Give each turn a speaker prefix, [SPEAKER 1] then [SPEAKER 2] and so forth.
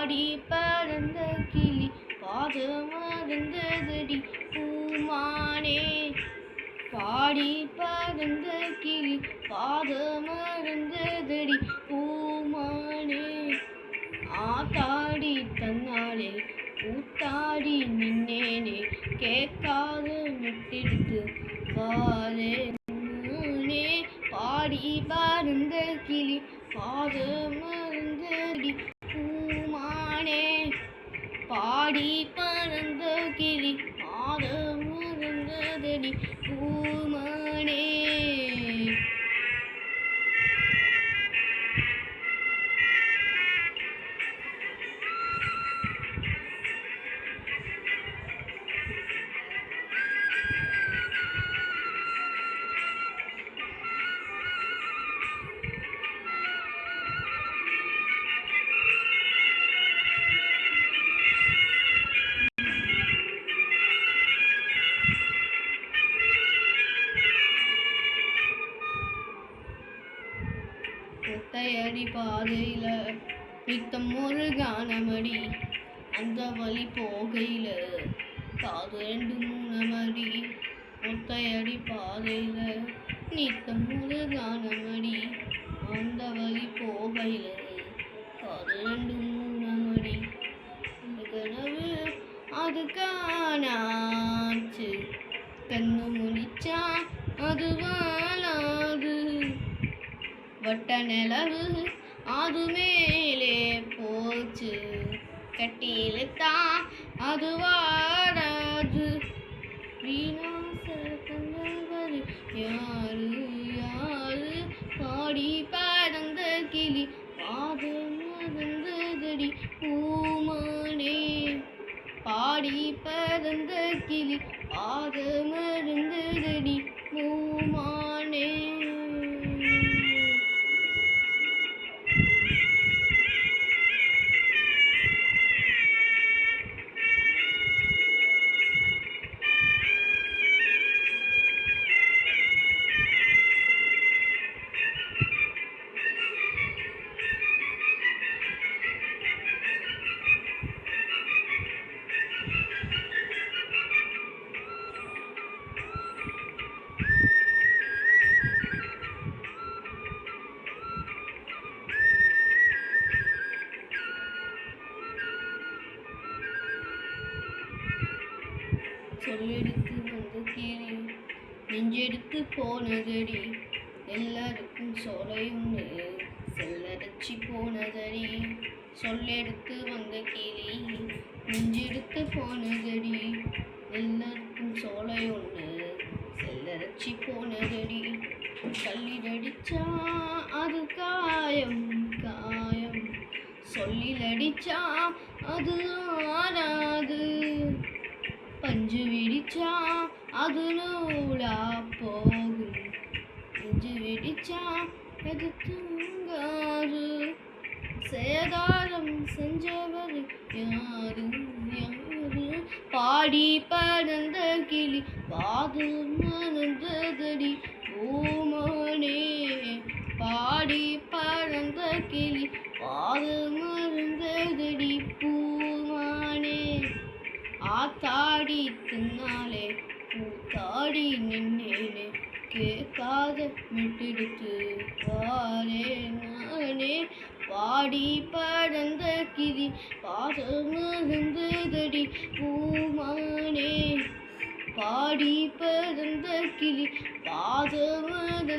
[SPEAKER 1] பாடி பறந்த கிளி பாதமறந்ததடி பூமானே. பாடி பறந்த கிளி பாதமறந்ததடி பூமானே. ஆத்தாடி தன்னாலே கூத்தாடி நின்னேனே கேட்காத மெட்டெடுத்து பாலே நானே. பாடி பறந்த கிளி பாதமறந்ததடி பூமானே. பாடி பறந்த கிளி பாதமறந்ததடி பூமானே. ஒத்தையடி பாதையில நித்தம் ஒரு கானமடி, அந்த வழி போகையில காது 2 3 மடி. ஒத்தையடி பாதையில நித்தம் ஒரு கானமடி, அந்த வழி போகையில காது 2 3 மடி. அந்த கனவு அது காணாச்சு, கண்ணு முடிச்சா அது வாழாது. வட்ட நிலவு அது மேலே போச்சு, கட்டியில்தான் அது வாராது. வீணாச தந்தவர் யாரு யாரு, பாடி பறந்த கிளி பாதமறந்ததடி பூமானே. பாடி பறந்த கிளி பாதமறந்ததடி பூமானே. சொல்லெடுத்து வந்த கிளி நெஞ்செடுத்து போனதடி, எல்லாருக்கும் சோலையுண்டு செல்லரச்சி போனதடி. சொல்லெடுத்து வந்த கிளி நெஞ்செடுத்து போனதடி, எல்லாருக்கும் சோலையுண்டு செல்லரச்சி போனதடி. கல்லிலடிச்சா அது காயம் காயம், சொல்லிலடிச்சா அது ஆறாது. பஞ்சு விடிச்சா அது நூலா போகும், நெஞ்சு விடிச்சா அது தூங்காது. சேதாரம் செஞ்சவர் யாரு யாரு, பாடி பறந்த கிளி பாதமறந்ததடி பூமானே. பாடி பறந்த கிளி பாதமறந்ததடி பூமானே. ஆத்தாடி தின்னாலே கூத்தாடி நின்னேனே கேட்காத மெட்டெடுத்து பாலே நானே. பாடி பறந்த கிளி பாதமறந்ததடி பூமானே. பாடி பறந்த கிளி பாதமறந்த